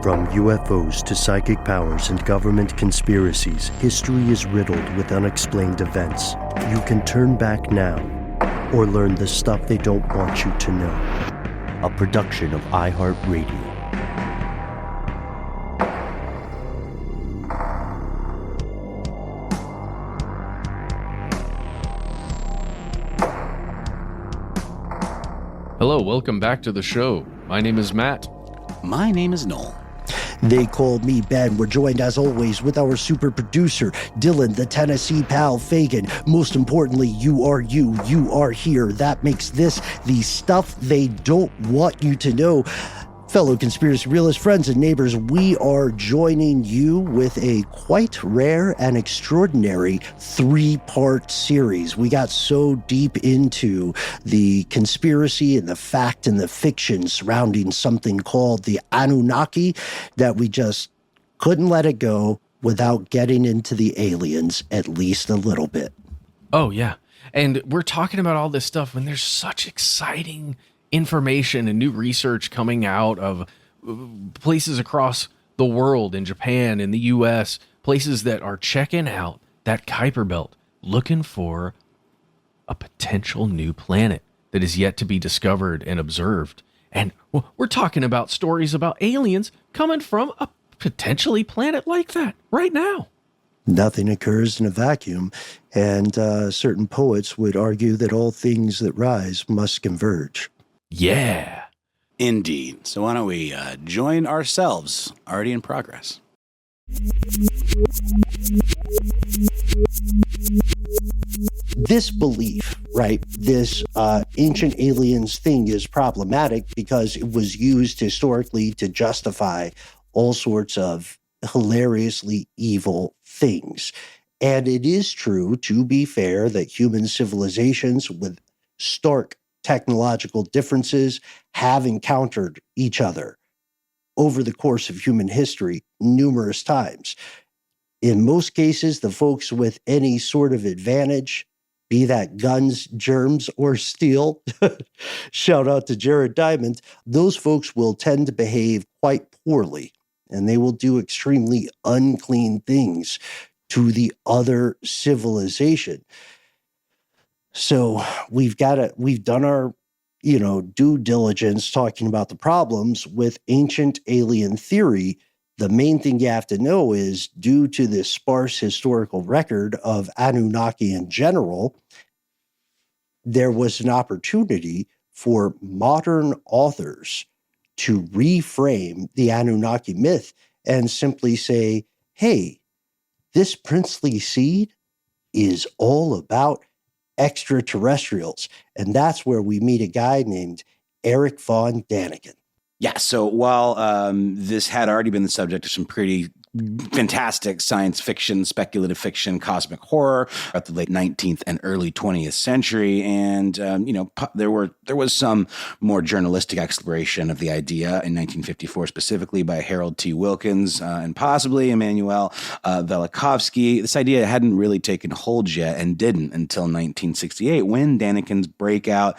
From UFOs to psychic powers and government conspiracies, history is riddled with unexplained events. You can turn back now or learn the stuff they don't want you to know. A production of iHeartRadio. Hello, welcome back to the show. My name is Matt. My name is Noel. They call me Ben. We're joined, as always, with our super producer, Dylan, the Tennessee pal, Fagan. Most importantly, you are here. That makes this the stuff they don't want you to know. Fellow conspiracy realist friends and neighbors, we are joining you with a quite rare and extraordinary 3-part series. We got so deep into the conspiracy and the fact and the fiction surrounding something called the Anunnaki that we just couldn't let it go without getting into the aliens at least a little bit. Oh, yeah. And we're talking about all this stuff when there's such exciting information and new research coming out of places across the world, in Japan, in the US, places that are checking out that Kuiper Belt, looking for a potential new planet that is yet to be discovered and observed. And we're talking about stories about aliens coming from a potentially planet like that right now. Nothing occurs in a vacuum, and certain poets would argue that all things that rise must converge. Yeah. Indeed. So why don't we join ourselves, already in progress. This belief, right, this ancient aliens thing is problematic because it was used historically to justify all sorts of hilariously evil things. And it is true, to be fair, that human civilizations with stark technological differences have encountered each other over the course of human history numerous times. In most cases, the folks with any sort of advantage, be that guns, germs, or steel, shout out to Jared Diamond, those folks will tend to behave quite poorly, and they will do extremely unclean things to the other civilization. So we've done our, due diligence talking about the problems with ancient alien theory. The main thing you have to know is, due to this sparse historical record of Anunnaki in general, there was an opportunity for modern authors to reframe the Anunnaki myth and simply say, hey, this princely seed is all about extraterrestrials. And that's where we meet a guy named Eric von Daniken. Yeah, so while this had already been the subject of some pretty fantastic science fiction, speculative fiction, cosmic horror at the late 19th and early 20th century. And, there was some more journalistic exploration of the idea in 1954, specifically by Harold T. Wilkins and possibly Emanuel Velikovsky. This idea hadn't really taken hold yet and didn't until 1968, when Daniken's breakout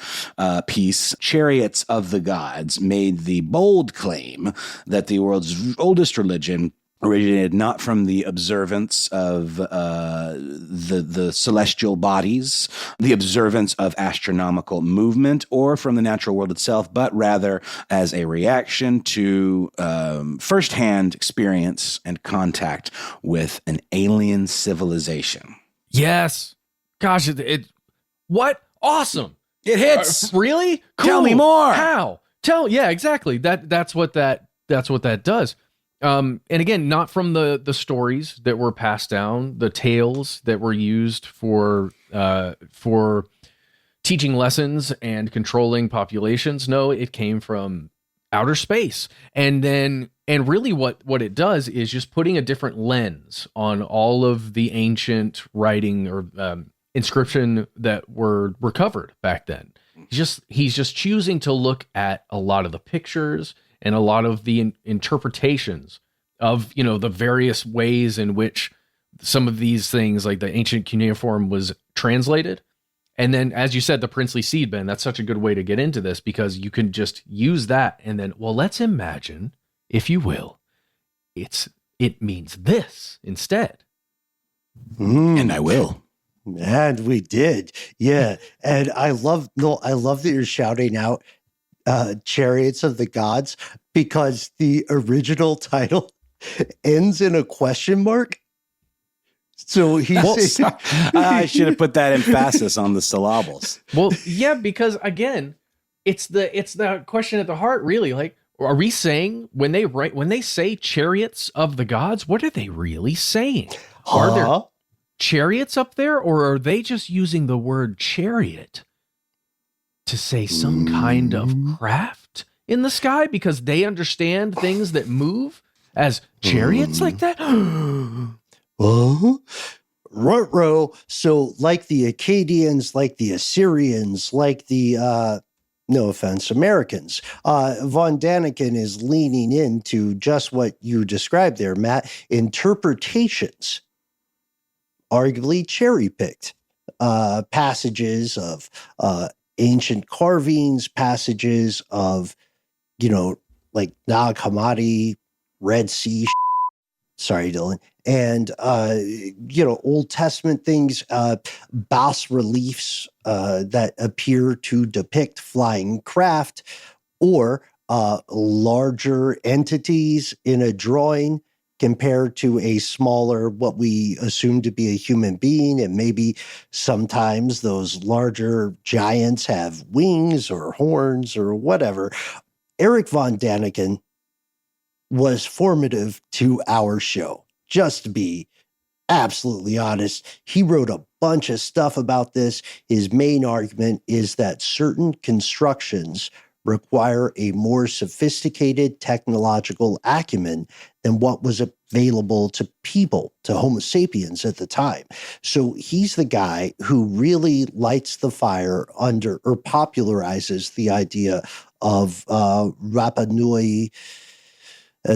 piece, Chariots of the Gods, made the bold claim that the world's oldest religion originated not from the observance of the celestial bodies, the observance of astronomical movement, or from the natural world itself, but rather as a reaction to firsthand experience and contact with an alien civilization. Yes. Gosh, what? Awesome. It hits. Really? Cool. Tell me more. How? Yeah, exactly. That's what that does. And again, not from the stories that were passed down, the tales that were used for teaching lessons and controlling populations. No, it came from outer space. And really what it does is just putting a different lens on all of the ancient writing or inscription that were recovered back then. He's just choosing to look at a lot of the pictures and a lot of the interpretations of, the various ways in which some of these things, like the ancient cuneiform, was translated. And then, as you said, the princely seed, Ben, that's such a good way to get into this, because you can just use that and then, well, let's imagine, if you will, it means this instead. And I will. And we did. Yeah. And I love that you're shouting out Chariots of the Gods, because the original title ends in a question mark. So he's I should have put that emphasis on the syllables. Well, yeah, because again, it's the question at the heart, really. Like, are we saying when they say chariots of the gods, what are they really saying? Are there chariots up there, or are they just using the word chariot to say some kind of craft in the sky because they understand things that move as chariots like that? Ruh-roh. So like the Akkadians, like the Assyrians, like the no offense, Americans, von Daniken is leaning into just what you described there, Matt. Interpretations, arguably cherry-picked passages of ancient carvings, passages of, like Nag Hammadi, Red Sea. Sorry, Dylan. And, Old Testament things, bas reliefs that appear to depict flying craft, or larger entities in a drawing compared to a smaller, what we assume to be a human being. And maybe sometimes those larger giants have wings or horns or whatever. Eric von Daniken was formative to our show. Just to be absolutely honest, he wrote a bunch of stuff about this. His main argument is that certain constructions require a more sophisticated technological acumen than what was available to people, to Homo sapiens at the time. So he's the guy who really lights the fire under, or popularizes the idea of Rapa Nui,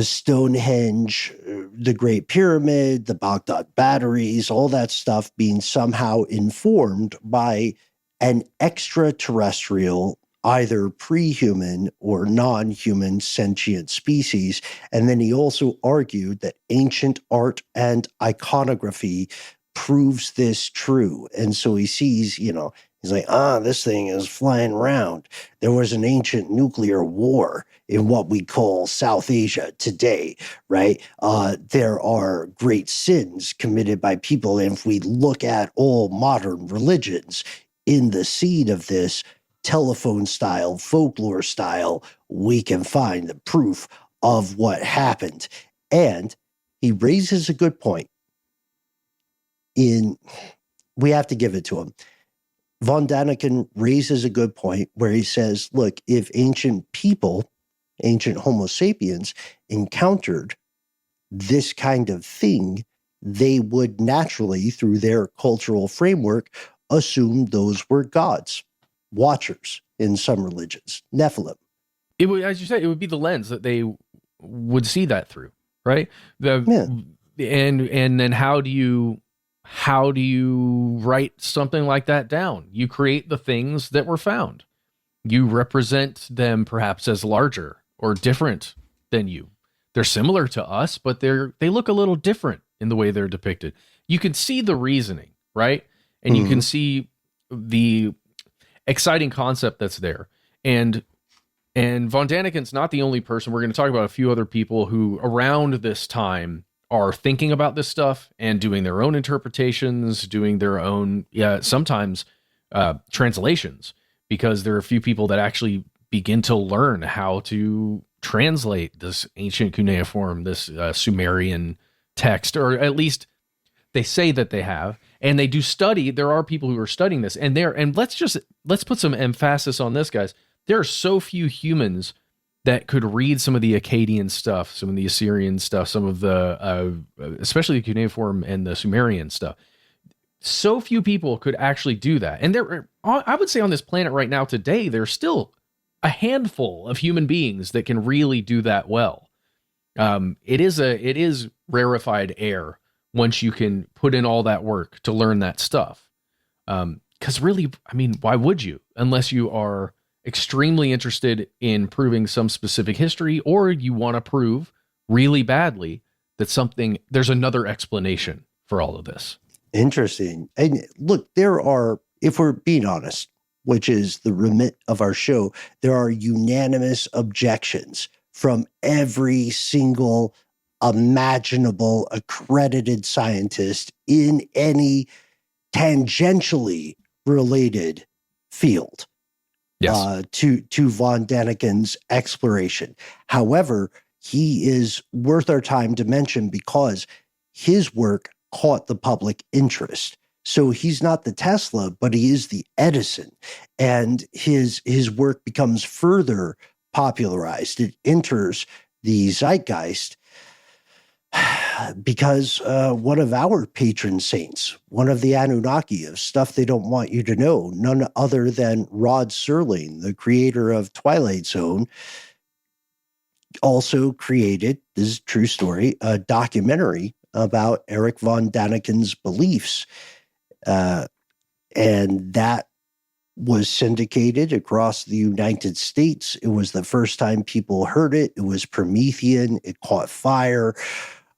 Stonehenge, the Great Pyramid, the Baghdad batteries, all that stuff being somehow informed by an extraterrestrial, either pre-human or non-human sentient species. And then he also argued that ancient art and iconography proves this true. And so he sees, he's like, this thing is flying around. There was an ancient nuclear war in what we call South Asia today, right? There are great sins committed by people. And if we look at all modern religions, in the seed of this telephone style, folklore style, we can find the proof of what happened. And he raises a good point. We have to give it to him. Von Daniken raises a good point where he says, look, if ancient people, ancient Homo sapiens, encountered this kind of thing, they would naturally, through their cultural framework, assume those were gods, watchers in some religions, Nephilim. It would, as you said, it would be the lens that they would see that through, right? And then how do you write something like that down? You create the things that were found. You represent them perhaps as larger or different than you. They're similar to us, but they look a little different in the way they're depicted. You can see the reasoning, right? And you can see the exciting concept that's there. And von Daniken's not the only person. We're going to talk about a few other people who around this time are thinking about this stuff and doing their own interpretations, doing their own, sometimes translations, because there are a few people that actually begin to learn how to translate this ancient cuneiform, this Sumerian text, or at least they say that they have, and they do study. There are people who are studying this, and let's put some emphasis on this, guys. There are so few humans that could read some of the Akkadian stuff, some of the Assyrian stuff, some of the, especially the cuneiform and the Sumerian stuff. So few people could actually do that. And I would say on this planet right now today, there's still a handful of human beings that can really do that well. It is rarefied air once you can put in all that work to learn that stuff. Because really, I mean, why would you? Unless you are extremely interested in proving some specific history, or you want to prove really badly that there's another explanation for all of this. Interesting. And look, there are, if we're being honest, which is the remit of our show, there are unanimous objections from every single imaginable accredited scientist in any tangentially related field. Yes. To von Daniken's exploration. However, he is worth our time to mention because his work caught the public interest. So he's not the Tesla, but he is the Edison. And his work becomes further popularized. It enters the zeitgeist because one of our patron saints, one of the Anunnaki of stuff they don't want you to know, none other than Rod Serling, the creator of Twilight Zone, also created, this is a true story, a documentary about Eric von Daniken's beliefs. And that was syndicated across the United States. It was the first time people heard it. It was Promethean. It caught fire.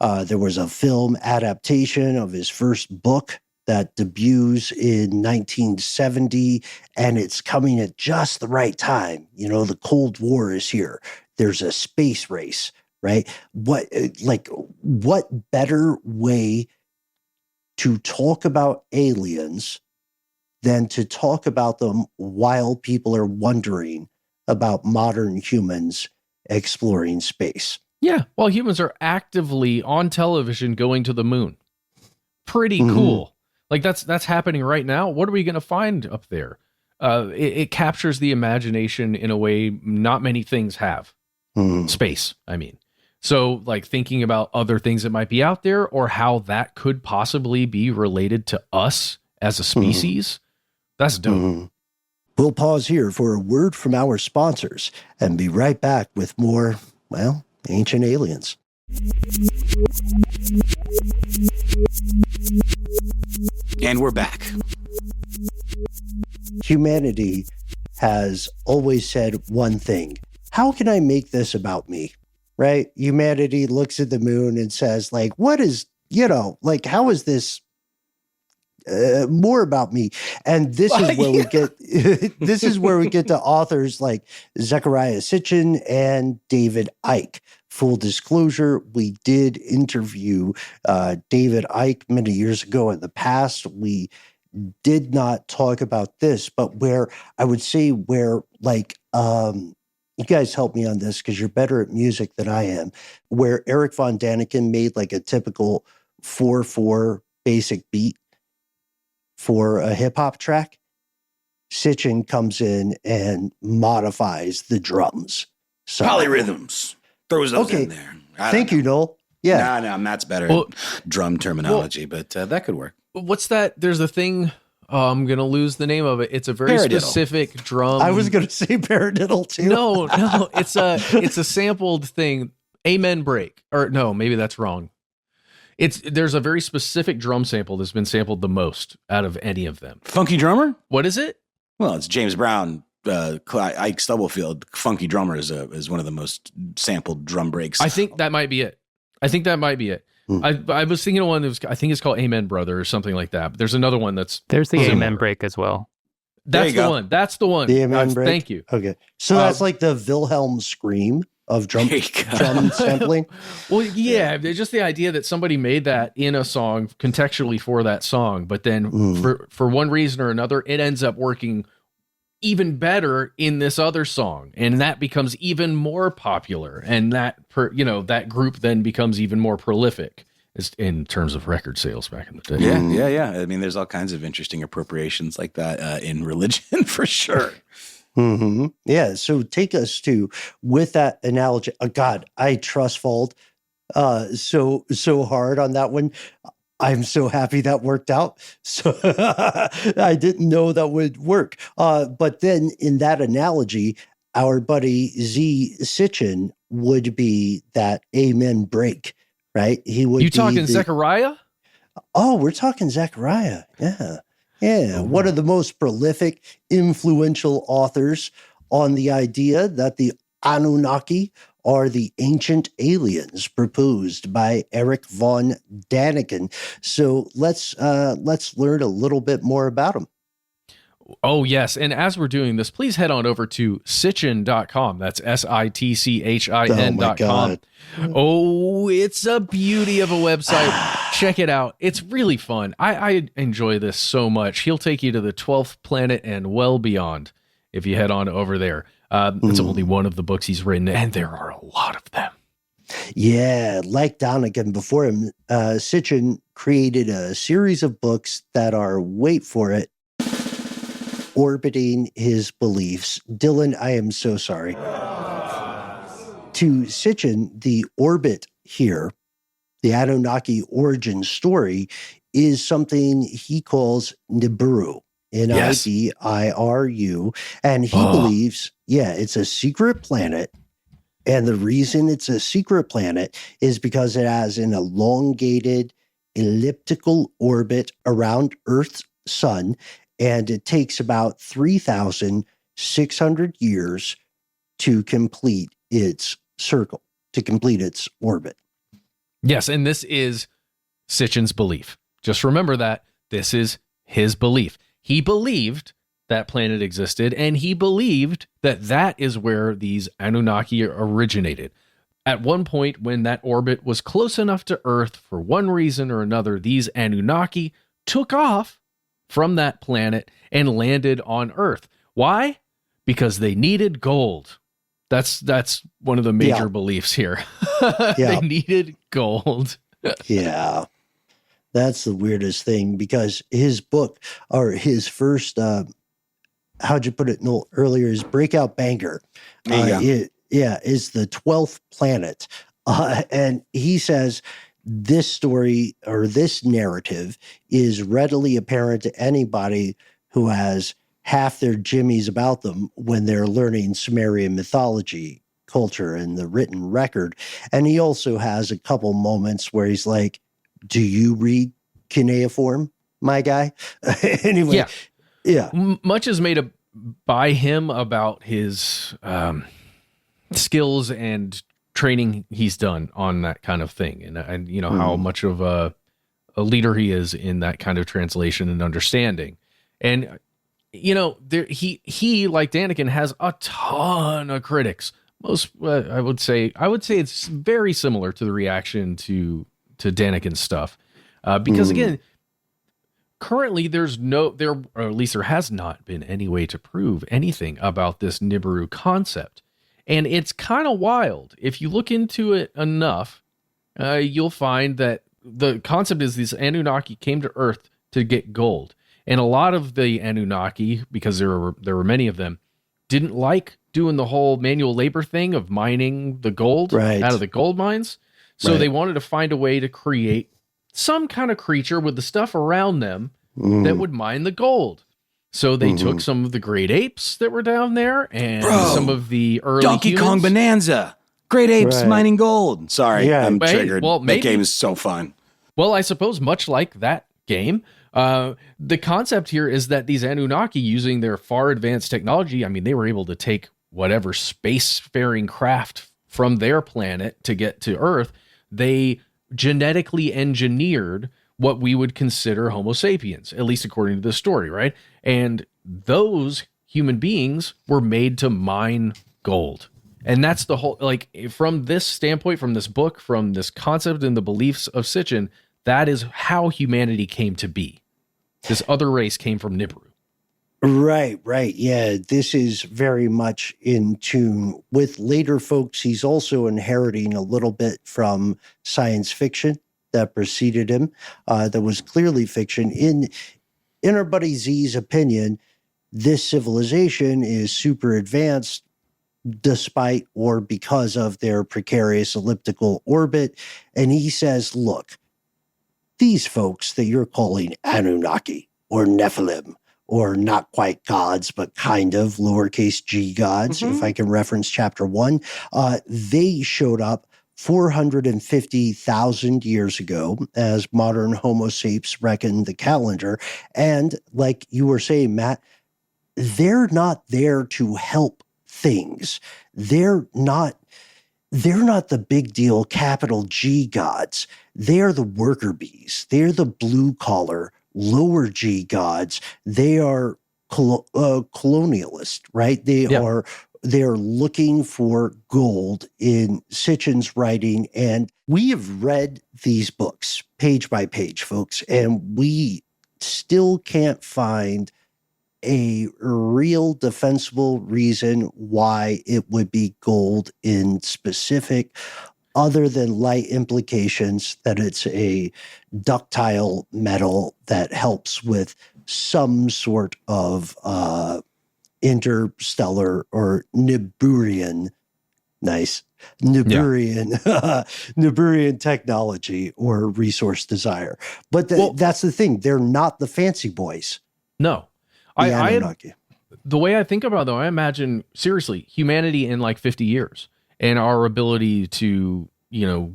There was a film adaptation of his first book that debuts in 1970, and it's coming at just the right time. You know, the Cold War is here. There's a space race, right? What better way to talk about aliens than to talk about them while people are wondering about modern humans exploring space? Yeah, well, humans are actively on television going to the moon. Pretty cool. Like that's happening right now. What are we going to find up there? It captures the imagination in a way not many things have. Space, I mean. So, like thinking about other things that might be out there or how that could possibly be related to us as a species, that's dope. We'll pause here for a word from our sponsors and be right back with more, well, ancient aliens. And we're back. Humanity has always said one thing. How can I make this about me? Right? Humanity looks at the moon and says, like, what is, like, how is this more about me? And this is where we get, this is where we get to authors like Zecharia Sitchin and David Icke. Full disclosure, we did interview David Icke many years ago in the past. We did not talk about this, but where I would say you guys help me on this because you're better at music than I am, where Eric von Daniken made like a typical 4/4 basic beat for a hip hop track. Sitchin comes in and modifies the drums. So, polyrhythms. Throws those in there. Thank you, Noel. Yeah. No, Matt's better at drum terminology, but that could work. What's that? There's a thing. I'm going to lose the name of it. It's a very specific drum. I was going to say paradiddle too. No, it's a sampled thing. Amen break. Or no, maybe that's wrong. There's a very specific drum sample that's been sampled the most out of any of them. Funky Drummer? What is it? Well, it's James Brown. Ike Stubblefield, Funky Drummer is one of the most sampled drum breaks. I think that might be it. I was thinking of one that was, I think it's called Amen Brother or something like that. But there's another one there's the Amen break as well. That's the one. That's the one. The Amen break. Thank you. Okay, so that's like the Wilhelm scream of drum sampling. Well, yeah, just the idea that somebody made that in a song contextually for that song, but then for one reason or another, it ends up working even better in this other song, and that becomes even more popular, and that that group then becomes even more prolific in terms of record sales back in the day. Yeah. I mean, there's all kinds of interesting appropriations like that in religion for sure. Yeah. So take us to, with that analogy. God, I trust Fold so hard on that one. I'm so happy that worked out. So I didn't know that would work. But then in that analogy, our buddy Z Sitchin would be that Amen break, right? He would. You talking Zecharia? Oh, we're talking Zecharia. Yeah. Yeah. One of the most prolific, influential authors on the idea that the Anunnaki are the ancient aliens proposed by Eric von Daniken. So let's learn a little bit more about them. Oh, yes. And as we're doing this, please head on over to sitchin.com. That's SITCHIN.com. Oh, it's a beauty of a website. Check it out. It's really fun. I enjoy this so much. He'll take you to the 12th planet and well beyond if you head on over there. It's only one of the books he's written, and there are a lot of them. Yeah, like Donegan before him, Sitchin created a series of books that are, wait for it, orbiting his beliefs. Dylan, I am so sorry. To Sitchin, the orbit here, the Anunnaki origin story, is something he calls Nibiru, Nibiru, and he believes, it's a secret planet. And the reason it's a secret planet is because it has an elongated elliptical orbit around Earth's sun, and it takes about 3,600 years to complete its circle, to complete its orbit. Yes, and this is Sitchin's belief. Just remember that. This is his belief. He believed that planet existed, and he believed that that is where these Anunnaki originated. At one point, when that orbit was close enough to Earth, for one reason or another, these Anunnaki took off from that planet and landed on Earth. Why? Because they needed gold. That's one of the major beliefs here. They needed gold. Yeah. That's the weirdest thing, because his book, or his first, how'd you put it, Noel, earlier, his breakout banger, is the 12th planet. And he says this story, or this narrative, is readily apparent to anybody who has half their jimmies about them when they're learning Sumerian mythology, culture, and the written record. And he also has a couple moments where he's like, do you read cuneiform, my guy? Anyway, much is made by him about his skills and training he's done on that kind of thing, and you know how much of a leader he is in that kind of translation and understanding. And you know, he like Daniken has a ton of critics. Most I would say it's very similar to the reaction to Daniken's stuff, because again, currently there has not been any way to prove anything about this Nibiru concept, and it's kind of wild. If you look into it enough, you'll find that the concept is these Anunnaki came to Earth to get gold, and a lot of the Anunnaki, because there were many of them, didn't like doing the whole manual labor thing of mining the gold out of the gold mines. So they wanted to find a way to create some kind of creature with the stuff around them that would mine the gold. So they took some of the great apes that were down there and some of the early Donkey Kong Bonanza. Great apes mining gold. Sorry, I'm triggered. Well, that game is so fun. Well, I suppose much like that game, the concept here is that these Anunnaki, using their far advanced technology, I mean, they were able to take whatever spacefaring craft from their planet to get to Earth. They genetically engineered what we would consider Homo sapiens, at least according to the story, right? And those human beings were made to mine gold. And that's the whole, like, from this standpoint, from this book, from this concept and the beliefs of Sitchin, that is how humanity came to be. This other race came from Nibiru. Right. Yeah, this is very much in tune with later folks. He's also inheriting a little bit from science fiction that preceded him, that was clearly fiction. In our buddy Z's opinion, this civilization is super advanced despite or because of their precarious elliptical orbit. And he says, look, these folks that you're calling Anunnaki or Nephilim, or not quite gods, but kind of lowercase g gods, if I can reference chapter 1, they showed up 450,000 years ago as modern Homo sapiens reckon the calendar. And like you were saying, Matt, they're not there to help things. They're not they're not the big deal capital G gods. They're the worker bees. They're the blue collar, lower G gods. They are colonialist, right? They're looking for gold in Sitchin's writing. And we have read these books page by page, folks, and we still can't find a real defensible reason why it would be gold in specific, other than light implications that it's a ductile metal that helps with some sort of interstellar or Niburian, Niburian technology or resource desire. But that's the thing. They're not the fancy boys. No. The way I think about it, though, I imagine, seriously, humanity in like 50 years and our ability to,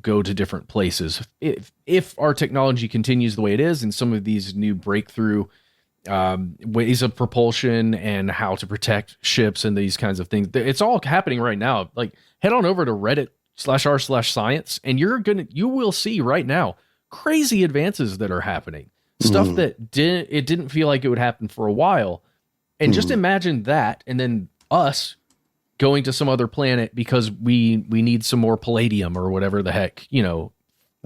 go to different places. If our technology continues the way it is and some of these new breakthrough ways of propulsion and how to protect ships and these kinds of things, it's all happening right now. Like, head on over to Reddit/r/science and you will see right now crazy advances that are happening. Stuff that didn't feel like it would happen for a while. And just imagine that, and then us going to some other planet because we need some more palladium or whatever the heck,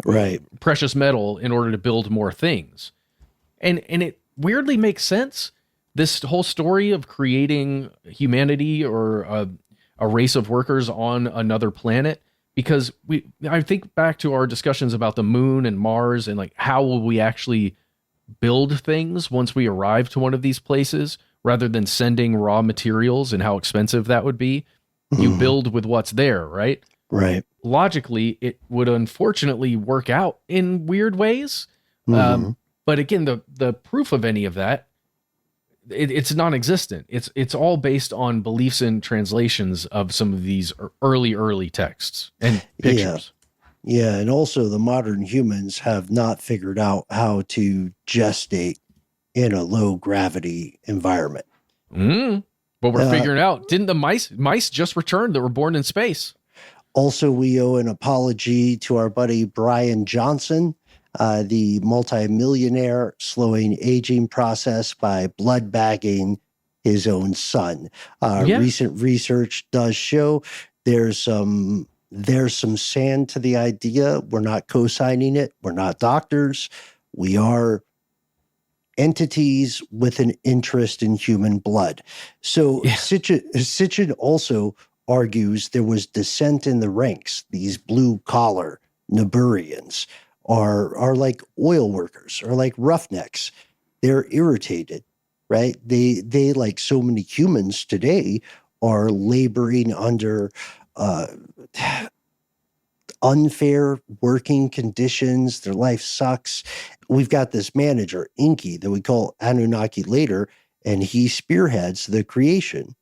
right, precious metal in order to build more things. And it weirdly makes sense. This whole story of creating humanity or a race of workers on another planet, because I think back to our discussions about the moon and Mars and like, how will we actually build things once we arrive to one of these places, rather than sending raw materials and how expensive that would be. You build with what's there, right? Right. Logically, it would unfortunately work out in weird ways. But again, the proof of any of that, it's non-existent. It's all based on beliefs and translations of some of these early texts and pictures. Yeah, and also the modern humans have not figured out how to gestate in a low gravity environment. But we're figuring out. Didn't the mice just return that were born in space? Also, we owe an apology to our buddy Brian Johnson, the multimillionaire slowing aging process by blood bagging his own son. Recent research does show there's some sand to the idea. We're not co-signing it. We're not doctors. We are entities with an interest in human blood. So Sitchin also argues there was dissent in the ranks. These blue-collar Niburians are like oil workers or like roughnecks. They're irritated, right? They like so many humans today are laboring under unfair working conditions. Their life sucks. We've got this manager, Inky, that we call Anunnaki later, and he spearheads the creation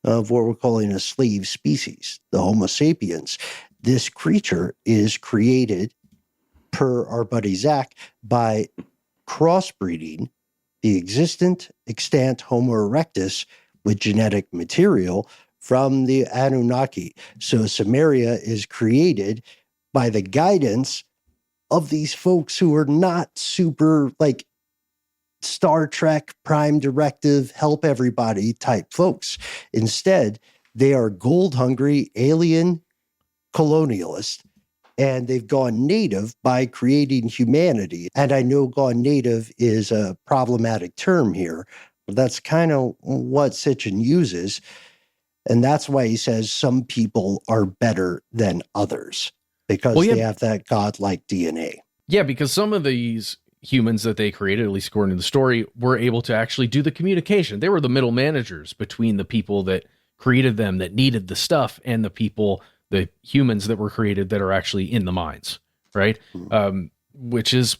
of what we're calling a slave species, the Homo sapiens. This creature is created, per our buddy Zach, by crossbreeding the extant Homo erectus with genetic material from the Anunnaki. So Samaria is created by the guidance of these folks who are not super like Star Trek, Prime Directive, help everybody type folks. Instead, they are gold hungry, alien colonialists, and they've gone native by creating humanity. And I know gone native is a problematic term here, but that's kind of what Sitchin uses. And that's why he says some people are better than others, because they have that godlike DNA. Yeah, because some of these humans that they created, at least according to the story, were able to actually do the communication. They were the middle managers between the people that created them, that needed the stuff, and the humans that were created that are actually in the mines, right? Which is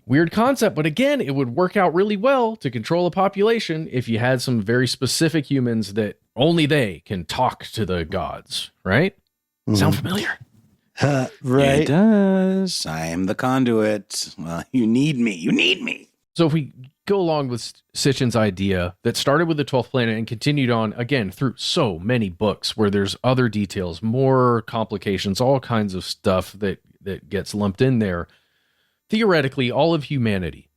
weird concept, but again, it would work out really well to control a population if you had some very specific humans that only they can talk to the gods, right? Sound familiar? Right. It does. I am the conduit. Well, you need me. So if we go along with Sitchin's idea that started with the 12th planet and continued on again through so many books where there's other details, more complications, all kinds of stuff that gets lumped in there. Theoretically, all of humanity,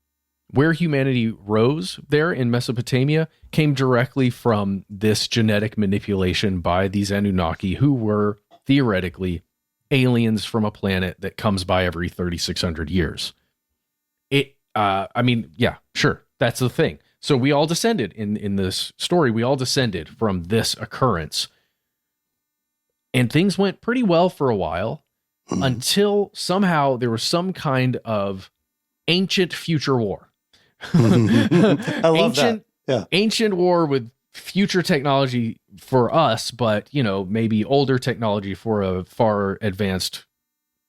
where humanity rose there in Mesopotamia, came directly from this genetic manipulation by these Anunnaki, who were theoretically aliens from a planet that comes by every 3,600 years. Yeah, sure. That's the thing. So we all descended in this story. We all descended from this occurrence. And things went pretty well for a while until somehow there was some kind of ancient future war. I love that. Yeah. Ancient war with future technology for us, but, maybe older technology for a far advanced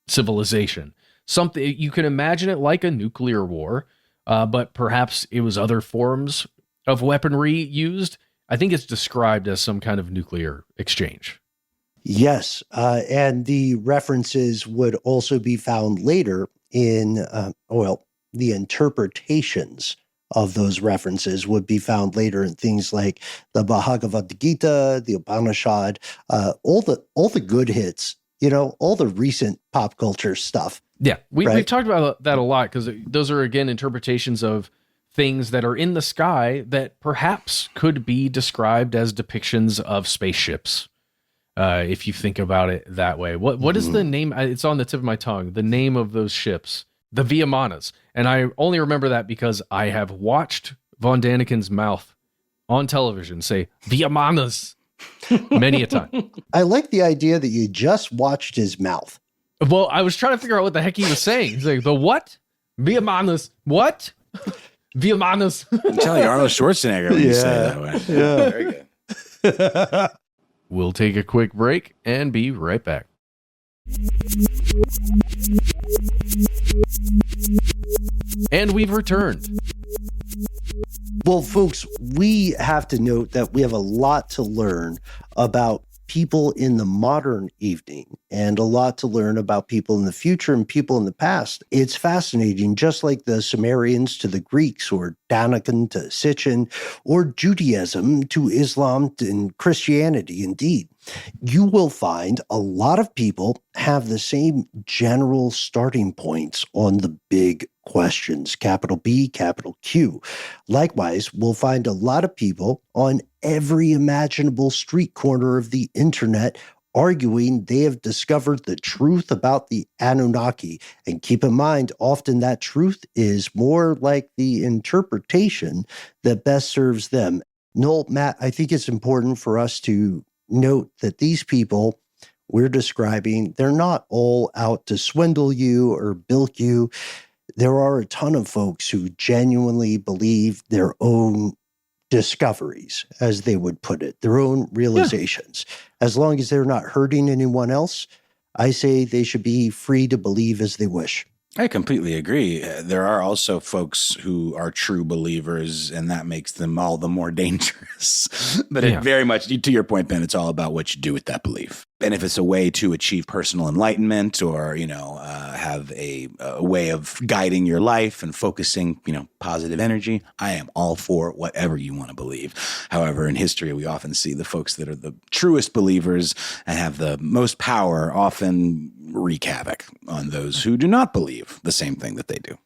civilization. Something you can imagine it like a nuclear war, but perhaps it was other forms of weaponry used. I think it's described as some kind of nuclear exchange. Yes, and the references would also be found later in, the interpretations of those references would be found later in things like the Bhagavad Gita, the Upanishad, all the good hits, all the recent pop culture stuff. Yeah, we've talked about that a lot because those are, again, interpretations of things that are in the sky that perhaps could be described as depictions of spaceships. If you think about it that way. What is the name? It's on the tip of my tongue. The name of those ships, the Vihamanas. And I only remember that because I have watched Von Daniken's mouth on television say Vihamanas many a time. I like the idea that you just watched his mouth. Well, I was trying to figure out what the heck he was saying. He's like, the what? Vihamanas. What? Vihamanas. I'm telling you, Arnold Schwarzenegger when you say it that way. Yeah. Very good. We'll take a quick break and be right back. And we've returned. Well, folks, we have to note that we have a lot to learn about people in the modern evening and a lot to learn about people in the future and people in the past. It's fascinating, just like the Sumerians to the Greeks, or Daniken to Sitchin, or Judaism to Islam and Christianity. Indeed, you will find a lot of people have the same general starting points on the big questions, capital B, capital Q. Likewise, we'll find a lot of people on every imaginable street corner of the internet arguing they have discovered the truth about the Anunnaki. And keep in mind, often that truth is more like the interpretation that best serves them. Noel, Matt, I think it's important for us to note that these people we're describing, they're not all out to swindle you or bilk you. There are a ton of folks who genuinely believe their own discoveries, as they would put it, their own realizations. Yeah. As long as they're not hurting anyone else, I say they should be free to believe as they wish. I completely agree. There are also folks who are true believers, and that makes them all the more dangerous. But it very much, to your point, Ben, it's all about what you do with that belief. And if it's a way to achieve personal enlightenment or, have a way of guiding your life and focusing, positive energy, I am all for whatever you want to believe. However, in history, we often see the folks that are the truest believers and have the most power often wreak havoc on those who do not believe the same thing that they do.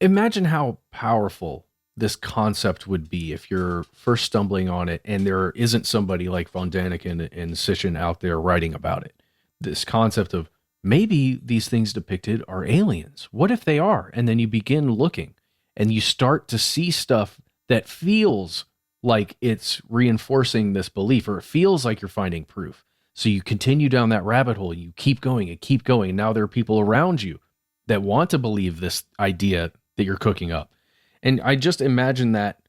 Imagine how powerful this concept would be if you're first stumbling on it and there isn't somebody like Von Daniken and Sitchin out there writing about it. This concept of maybe these things depicted are aliens. What if they are? And then you begin looking and you start to see stuff that feels like it's reinforcing this belief, or it feels like you're finding proof. So you continue down that rabbit hole, you keep going and keep going. Now there are people around you that want to believe this idea that you're cooking up. And I just imagine that.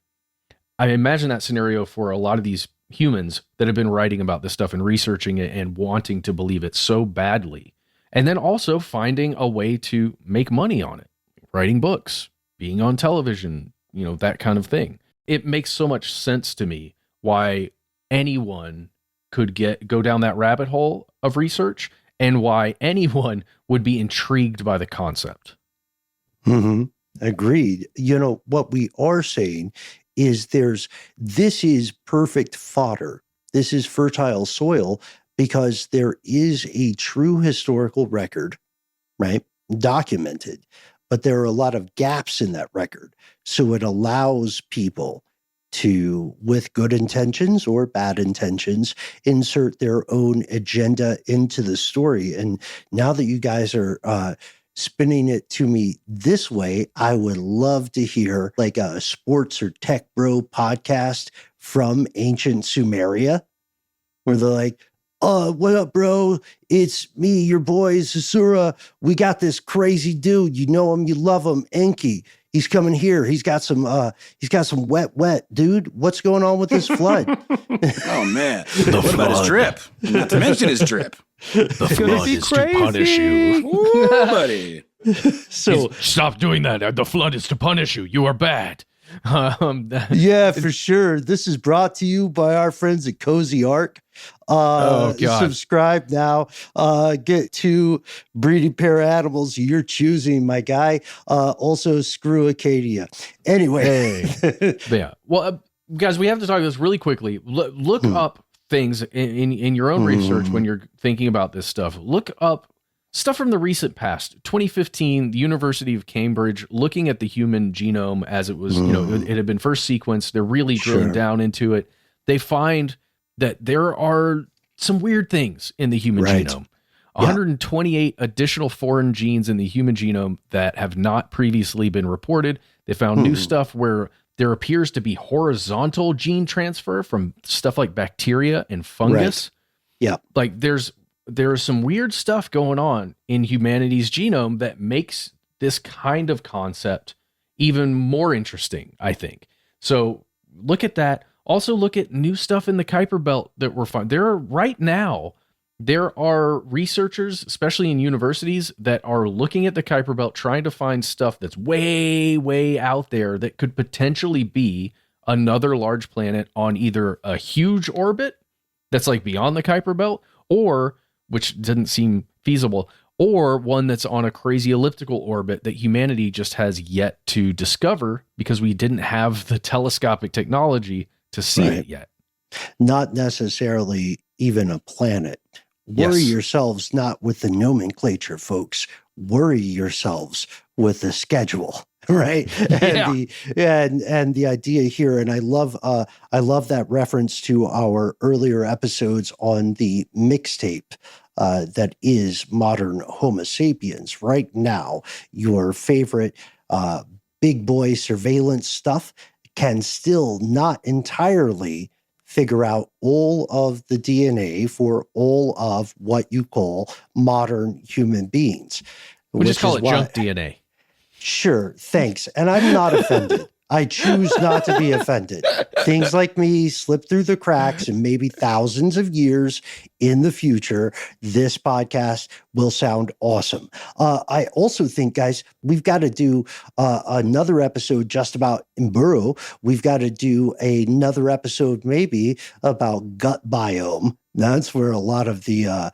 I imagine that scenario for a lot of these humans that have been writing about this stuff and researching it and wanting to believe it so badly. And then also finding a way to make money on it, writing books, being on television, that kind of thing. It makes so much sense to me why anyone could go down that rabbit hole of research and why anyone would be intrigued by the concept. Mm-hmm. Agreed. What we are saying is this is perfect fodder. This is fertile soil because there is a true historical record, right? Documented, but there are a lot of gaps in that record. So it allows people to, with good intentions or bad intentions, insert their own agenda into the story. And now that you guys are spinning it to me this way, I would love to hear like a sports or tech bro podcast from ancient Sumeria, where they're like, what up, bro? It's me, your boy, Sasura. We got this crazy dude. You know him, you love him, Enki. He's coming here. He's got some wet, dude. What's going on with this flood? Oh, man. What about his drip? Not to mention his drip. The flood is to punish you. Ooh, buddy. So stop doing that. The flood is to punish you. You are bad. Yeah, for sure. This is brought to you by our friends at Cozy Ark. Subscribe now. Get 2 breeding pair of animals you're choosing, my guy. Also, screw Acadia. Anyway. Yeah. Well, guys, we have to talk this really quickly. Look up things in your own research when you're thinking about this stuff. Look up stuff from the recent past. 2015, the University of Cambridge, looking at the human genome as it was, it had been first sequenced. They're really drilling down into it. They find that there are some weird things in the human genome. 128 additional foreign genes in the human genome that have not previously been reported. They found new stuff where there appears to be horizontal gene transfer from stuff like bacteria and fungus. Yeah. Like there's some weird stuff going on in humanity's genome that makes this kind of concept even more interesting, I think. So look at that. Also look at new stuff in the Kuiper Belt that we're finding. There are researchers, especially in universities, that are looking at the Kuiper Belt, trying to find stuff that's way, way out there that could potentially be another large planet on either a huge orbit that's like beyond the Kuiper Belt, or, which didn't seem feasible, or one that's on a crazy elliptical orbit that humanity just has yet to discover because we didn't have the telescopic technology to see it yet. Not necessarily even a planet. Worry yourselves not with the nomenclature, folks. Worry yourselves with the schedule, right? And the idea here, and I love that reference to our earlier episodes on the mixtape that is Modern Homo Sapiens. Right now, your favorite big boy surveillance stuff can still not entirely figure out all of the DNA for all of what you call modern human beings. We just call it junk DNA. Sure, thanks. And I'm not offended. I choose not to be offended. Things like me slip through the cracks, and maybe thousands of years in the future, this podcast will sound awesome. I also think, guys, we've got to do another episode just about Nibiru. We've got to do another episode maybe about gut biome. That's where a lot of the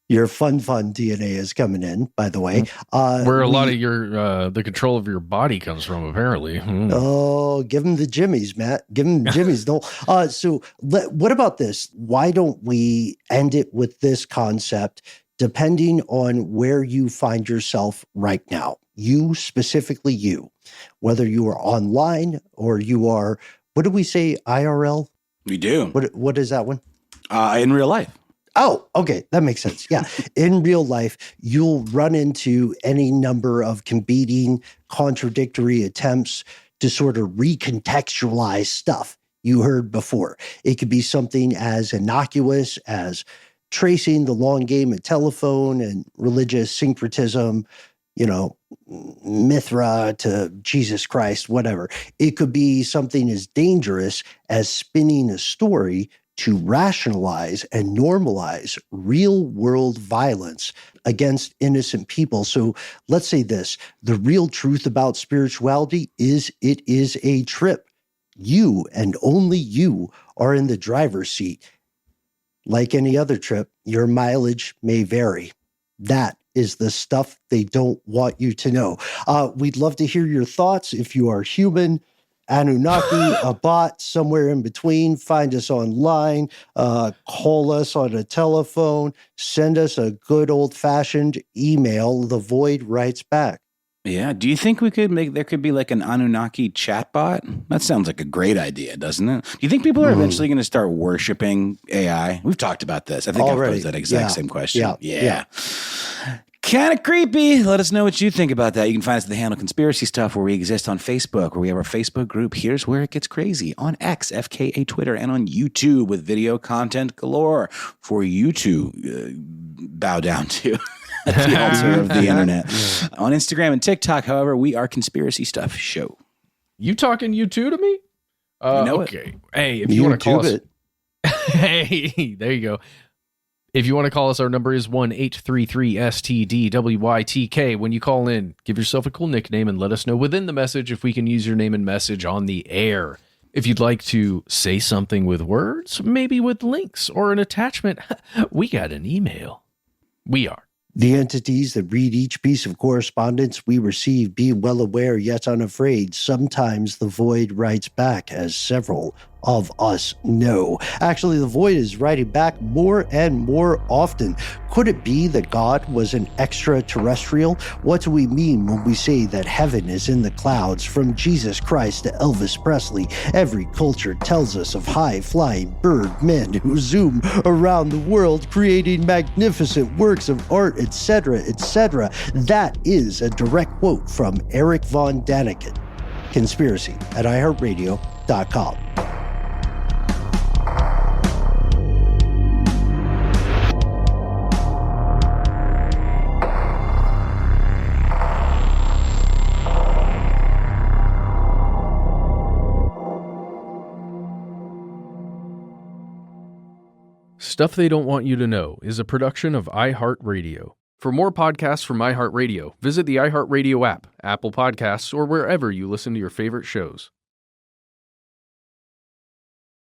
your fun DNA is coming in, by the way. Where a lot of your the control of your body comes from, apparently. Oh, give them the jimmies, Matt. Give them the jimmies. No. So what about this? Why don't we end it with this concept, depending on where you find yourself right now? You, specifically you, whether you are online or you are, what do we say, IRL? We do. What is that one? In real life. Oh, okay. That makes sense. Yeah. In real life, you'll run into any number of competing, contradictory attempts to sort of recontextualize stuff you heard before. It could be something as innocuous as tracing the long game of telephone and religious syncretism, Mithra to Jesus Christ, whatever. It could be something as dangerous as spinning a story to rationalize and normalize real-world violence against innocent people. So let's say this, the real truth about spirituality is it is a trip. You and only you are in the driver's seat. Like any other trip, your mileage may vary. That is the stuff they don't want you to know. We'd love to hear your thoughts. If you are human, Anunnaki, a bot, somewhere in between, find us online, call us on a telephone, send us a good old-fashioned email. The Void writes back. Yeah. Do you think there could be like an Anunnaki chatbot? That sounds like a great idea, doesn't it? Do you think people are eventually going to start worshiping AI? We've talked about this. I think I've posed that exact same question. Yeah. Kind of creepy. Let us know what you think about that. You can find us at the handle Conspiracy Stuff, where we exist on Facebook, where we have our Facebook group, Here's Where It Gets Crazy, on X, FKA Twitter, and on YouTube with video content galore for you to bow down to. The altar of the internet. On Instagram and TikTok, however, we are Conspiracy Stuff Show. You talking you two to me? You know okay. Hey, if you want to call us. Hey, there you go. If you want to call us, our number is 1-833-STDWYTK. When you call in, give yourself a cool nickname and let us know within the message if we can use your name and message on the air. If you'd like to say something with words, maybe with links or an attachment, we got an email. We are the entities that read each piece of correspondence we receive. Be well aware, yet unafraid. Sometimes the Void writes back, as several of us know. Actually, the Void is writing back more and more often. Could it be that God was an extraterrestrial? What do we mean when we say that heaven is in the clouds? From Jesus Christ to Elvis Presley, every culture tells us of high-flying bird men who zoom around the world, creating magnificent works of art, etc., etc. That is a direct quote from Eric Von Daniken. Conspiracy at iHeartRadio.com. Stuff They Don't Want You to Know is a production of iHeartRadio. For more podcasts from iHeartRadio, visit the iHeartRadio app, Apple Podcasts, or wherever you listen to your favorite shows.